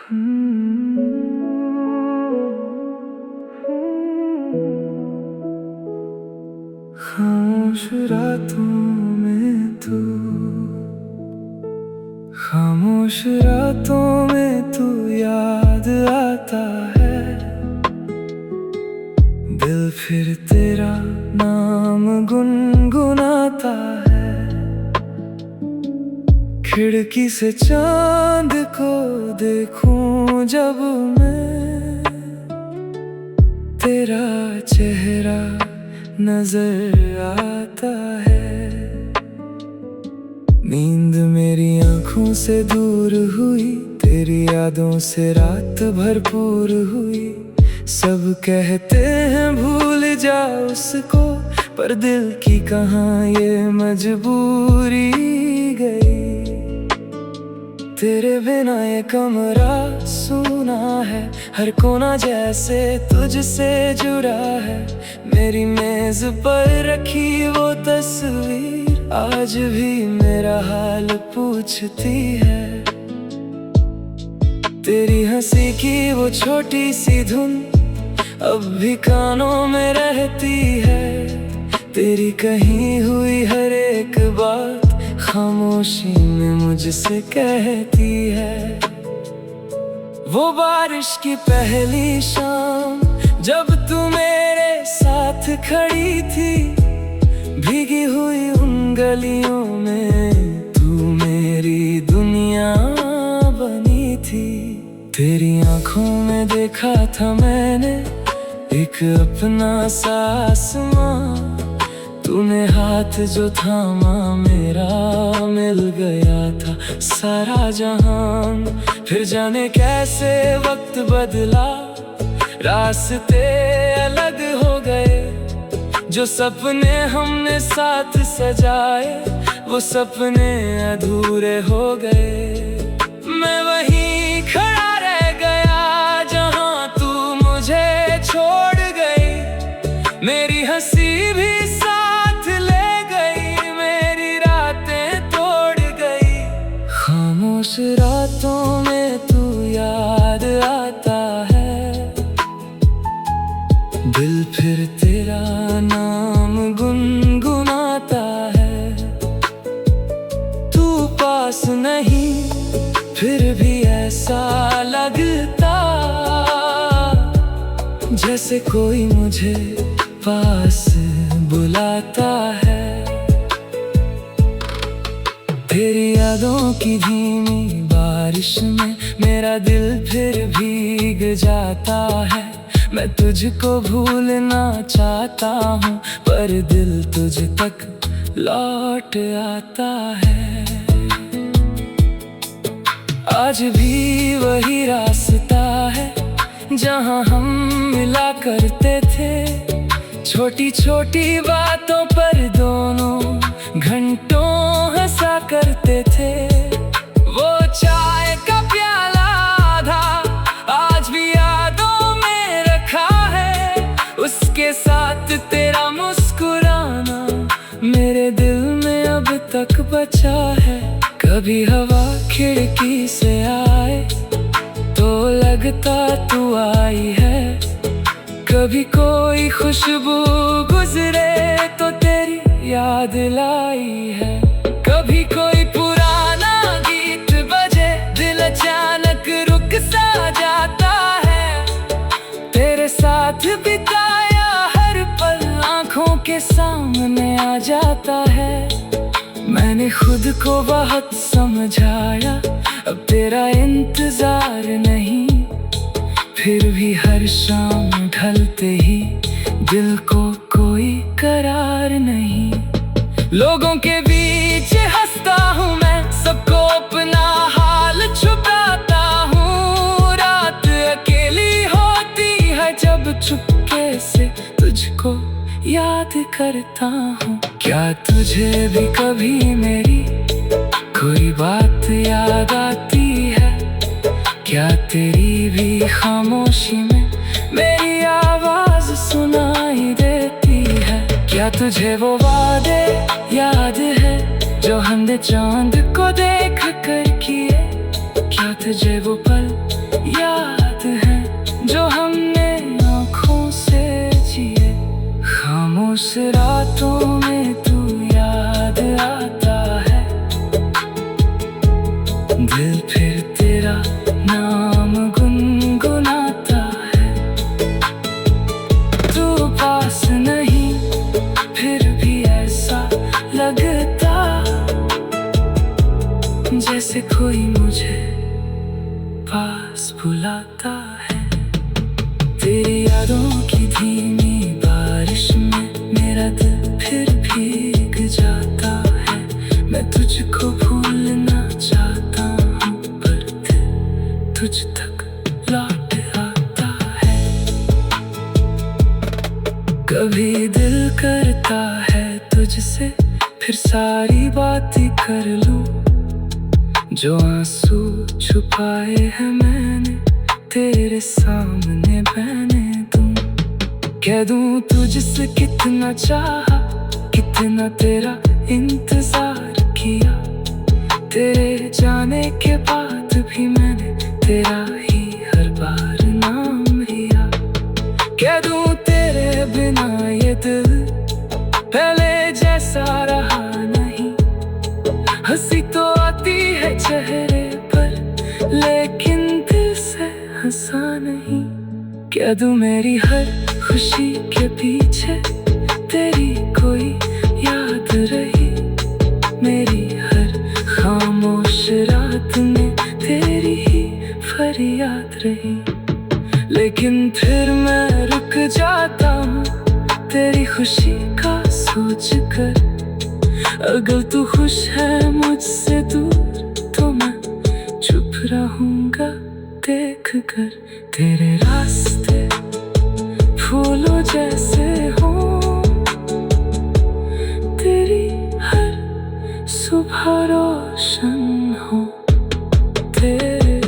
खामोश रातों में तू, खामोश रातों में तू याद आता है। दिल फिर तेरा नाम गुनगुनाता है। खिड़की से चांद को देखूं जब मैं, तेरा चेहरा नजर आता है। नींद मेरी आंखों से दूर हुई, तेरी यादों से रात भरपूर हुई। सब कहते हैं भूल जा उसको, पर दिल की कहाँ ये मजबूरी गई। तेरे बिना ये कमरा सूना है, हर कोना जैसे तुझसे जुड़ा है। मेरी मेज पर रखी वो तस्वीर आज भी मेरा हाल पूछती है। तेरी हंसी की वो छोटी सी धुन अब भी कानों में रहती है। तेरी कही हुई हर एक बात खामोशी में मुझसे कहती है। वो बारिश की पहली शाम जब तू मेरे साथ खड़ी थी, भीगी हुई उन गलियों में तू मेरी दुनिया बनी थी। तेरी आंखों में देखा था मैंने एक अपना सा आसमां, तूने हाथ जो थामा मेरा मिल गया था सारा जहान। फिर जाने कैसे वक्त बदला, रास्ते अलग हो गए। जो सपने हमने साथ सजाए वो सपने अधूरे हो गए। मैं वहीं खड़ा रह गया जहां तू मुझे छोड़ गई। मेरी हंसी भी साथ ले गई, मेरी रातें तोड़ गई। खामोश रातों में तू याद आता है। दिल फिर तेरा नाम गुनगुनाता है। तू पास नहीं फिर भी ऐसा लगता जैसे कोई मुझे पास बुलाता है। तेरी यादों की धीमी बारिश में मेरा दिल फिर भीग जाता है। मैं तुझको भूलना चाहता हूँ पर दिल तुझ तक लौट आता है। आज भी वही रास्ता है जहाँ हम मिला करते थे। छोटी छोटी बातों पर दोनों घंटों हंसा करते थे। वो चाय का प्याला आधा आज भी यादों में रखा है। उसके साथ तेरा मुस्कुराना मेरे दिल में अब तक बचा है। कभी हवा खिड़की से आए तो लगता तू आई है। कभी कोई खुशबू गुजरे तो तेरी याद लाई है। कभी कोई पुराना गीत बजे दिल अचानक रुक सा जाता है। तेरे साथ बिताया हर पल आंखों के सामने आ जाता है। मैंने खुद को बहुत समझाया, अब तेरा इंतजार नहीं। फिर भी हर शाम ढलते ही दिल को कोई करार नहीं। लोगों के बीच हंसता हूँ मैं, सबको अपना हाल छुपाता हूँ। रात अकेली होती है जब चुपके से तुझको याद करता हूँ। क्या तुझे भी कभी मेरी कोई बात याद आती है? क्या तेरी भी खामोशी में मेरी आवाज सुनाई देती है? क्या तुझे वो वादे याद है जो हमने चांद को देख कर किए? क्या तुझे वो पल याद है जो हमने आँखों से जिए। खामोश रातों में तू याद आता है, दिल फिर तेरा नाम गुनगुनाता है। तू पास नहीं फिर भी ऐसा लगता जैसे कोई मुझे पास बुलाता है। तेरी यादों की धीमी बारिश में मेरा दिल फिर भीग जाता है। मैं तुझको भूलना चाहता हूँ पर दिल तुझ तक लौट आता है। कभी दिल करता है तुझसे फिर सारी बातें कर लूं, जो आंसू छुपाए हैं मैंने तेरे सामने बहने दूं। कह दूं तुझसे कितना चाहा, कितना तेरा इंतजार किया। तेरे जाने के बाद भी मैंने तेरा ही हर बार नाम लिया। कह दूं तेरे बिना ये दिल पहले जैसा रहा नहीं। हंसी तो आती है चेहरे पर लेकिन दिल से हंसा नहीं। कह दूं मेरी हर खुशी के पीछे तेरी कोई याद रही। मेरी हर खामोश रात में तेरी ही फरियाद रही। लेकिन फिर मैं रुक जाता हूँ तेरी खुशी का सोच कर। अगर तू खुश है मुझसे दूर तो मैं चुप रहूंगा देख कर। तेरे रास्ते फूलों जैसे हो, तेरी हर सुबह रोशन हो। तेरे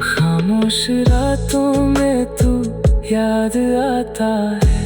खामोश रातों में तू याद आता है,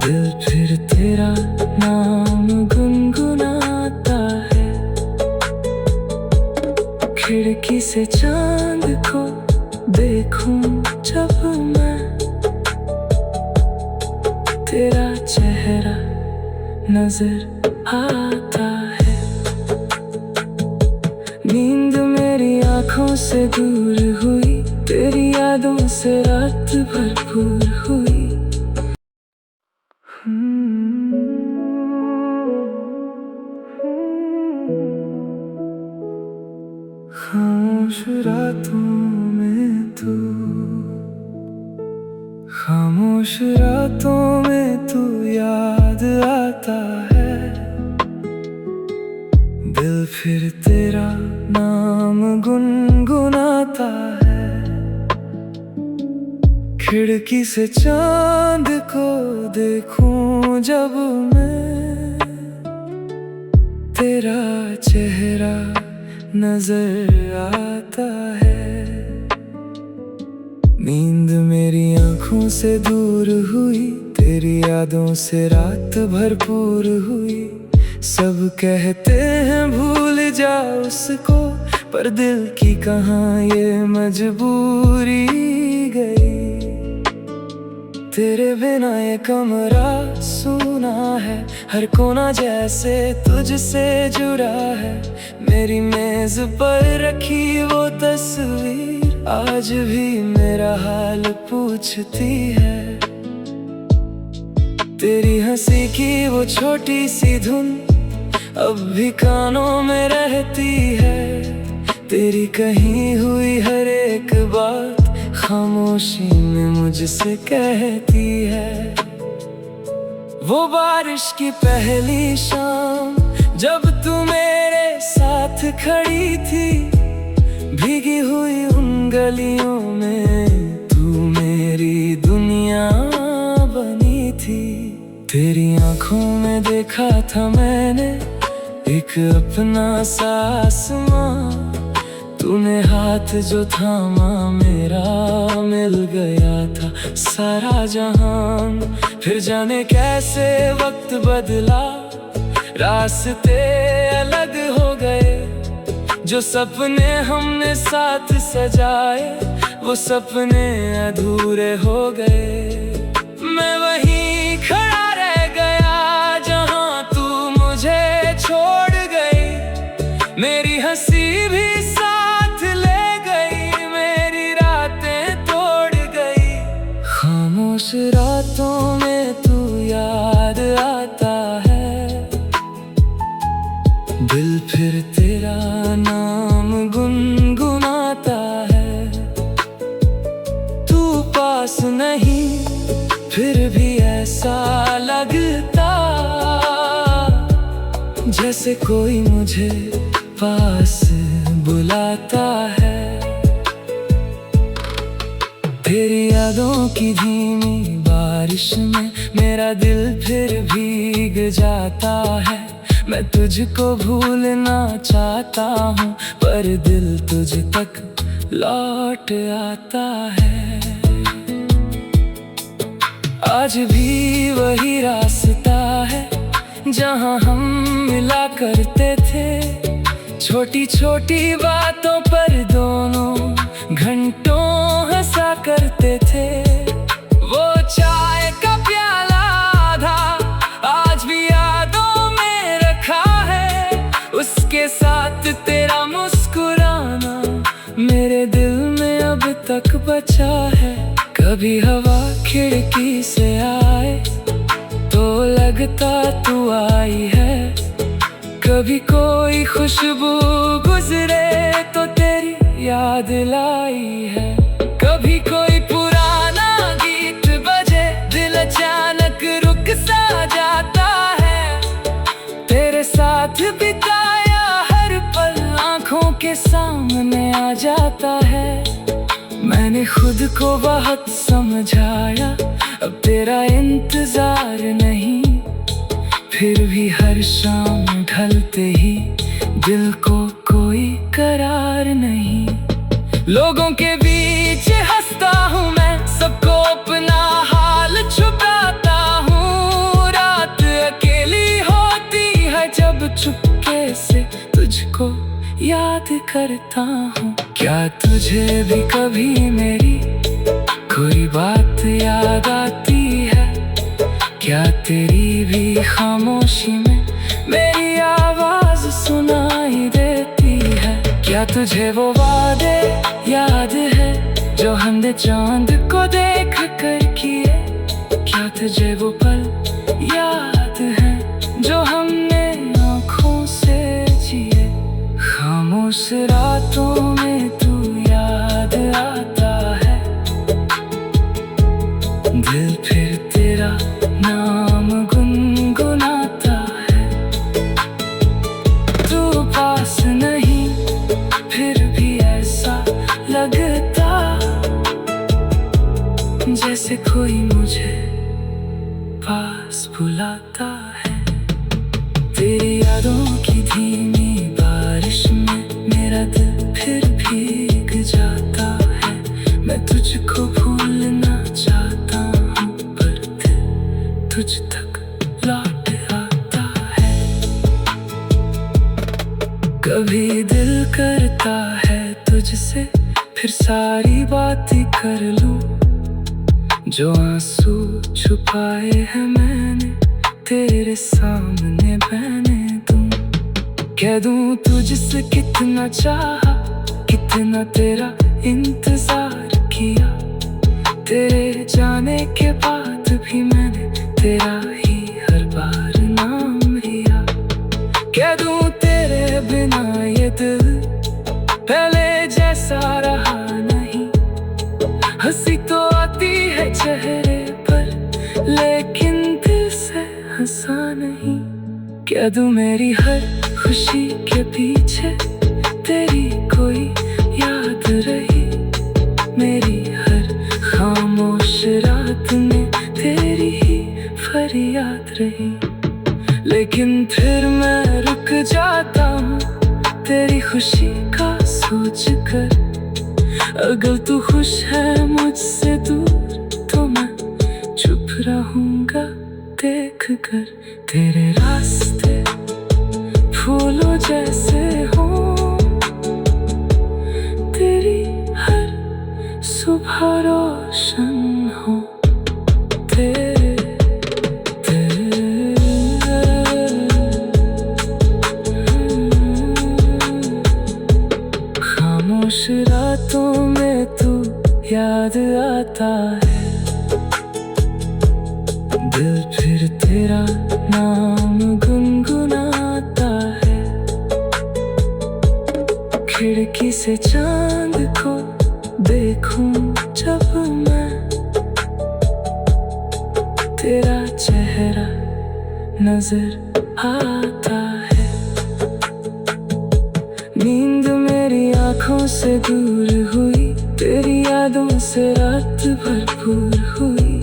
दिल फिर तेरा नाम गुनगुनाता है। खिड़की से चांद को देखूं जब मैं, तेरा चेहरा नजर आता है। नींद मेरी आँखों से दूर हुई, तेरी यादों से रात भरपूर हुई। खामोश रातों में तू, खामोश रातों में तू याद आता है। दिल फिर तेरा नाम गुनगुनाता है। खिड़की से चांद को देखूं जब मैं, तेरा चेहरा नजर आता है। नींद मेरी आँखों से दूर हुई, तेरी यादों से रात भरपूर हुई। सब कहते हैं भूल जा उसको, पर दिल की कहाँ ये मजबूरी गई। तेरे बिना ये कमरा सूना है, हर कोना जैसे तुझसे जुड़ा है। मेरी मेज पर रखी वो तस्वीर आज भी मेरा हाल पूछती है। तेरी हंसी की वो छोटी सी धुन अब भी कानों में रहती है। तेरी कही हुई हर एक बात खामोशी में मुझसे कहती है। वो बारिश की पहली शाम जब तू मेरे साथ खड़ी थी, भीगी हुई उन गलियों में तू मेरी दुनिया बनी थी। तेरी आंखों में देखा था मैंने एक अपना सा आसमां, तूने हाथ जो थामा मेरा, मिल गया था सारा जहान। फिर जाने कैसे वक्त बदला, रास्ते अलग हो गए। जो सपने हमने साथ सजाए, वो सपने अधूरे हो गए। मैं वहीं खड़ा रह गया जहां तू मुझे छोड़ गई। मेरी हंसी भी साथ ले गई, मेरी रातें तोड़ गई। खामोश रातों में तू याद आता है, दिल फिर तेरा नाम गुनगुनाता है। तू पास नहीं फिर भी ऐसा लगता, जैसे कोई मुझे पास बुलाता है। तेरी यादों की धीमी बारिश में मेरा दिल फिर भीग जाता है। मैं तुझको भूलना चाहता हूँ, पर दिल तुझ तक लौट आता है। आज भी वही रास्ता है जहाँ हम मिला करते थे। छोटी छोटी बातों पर दोनों घंटों हंसा करते थे। वो चाय का प्याला आधा आज भी यादों में रखा है। उसके साथ तेरा मुस्कुराना मेरे दिल में अब तक बचा है। कभी हवा खिड़की से आए तो लगता तू आई है। कभी कोई खुशबू गुजरे तो तेरी याद लाई है। कभी कोई पुराना गीत बजे, दिल अचानक रुक सा जाता है। तेरे साथ बिताया हर पल आँखों के सामने आ जाता है। मैंने खुद को बहुत समझाया, अब तेरा इंतजार नहीं। फिर भी हर शाम ढलते ही दिल को कोई करार नहीं। लोगों के बीच हंसता हूँ मैं, सबको अपना हाल छुपाता हूँ। रात अकेली होती है जब चुपके से तुझको याद करता हूँ। क्या तुझे भी कभी मेरी कोई बात याद आती है? क्या तेरी भी खामोशी में मेरी आवाज सुनाई देती है? क्या तुझे वो वादे याद है जो हमने चांद को देख कर किए? क्या तुझे वो पल याद है जो हमने आँखों से जिए? खामोश रातों में तू याद आता है, दिल फिर तेरा नाम गुनगुनाता है। तू पास नहीं फिर भी ऐसा लगता, जैसे कोई मुझे पास बुलाता है। तेरी यादों की धीमी बारिश में मेरा दिल फिर भीग जाता है। मैं तुझको भूलना चाहता हूँ, पर दिल तुझ तक लौट आता है। कभी दिल करता है तुझसे फिर सारी बातें कर लूं। जो आंसू छुपाए हैं मैंने तेरे सामने बहने दूं। कह दूं तुझसे कितना चाहा, कितना तेरा इंतजार किया। तेरे जाने के बाद भी मैंने तेरा ही हर बार नाम लिया। कह दूं तेरे बिना ये दिल पहले जैसा रहा नहीं। हंसी तो आती है चेहरे पर, लेकिन दिल से हंसा नहीं। कह दूं मेरी हर खुशी के पीछे तेरी कोई याद रही। मेरी हर खामोश रात में तेरी ही फरियाद रही। लेकिन फिर मैं रुक जाता हूँ तेरी खुशी का सोच कर, अगर तू खुश है मुझसे दूर तो मैं चुप रहूंगा देख कर। तेरे रास्ते फूलों जैसे हो, तेरी हर सुबह रोशन हो। खामोश रातों में तू याद आता है, दिल फिर तेरा नाम गुनगुनाता है। खिड़की से चांद को देखूं जब मैं, तेरा चेहरा नजर आता है। नींद मेरी आँखों से दूर हुई, तेरी यादों से रात भरपूर हुई।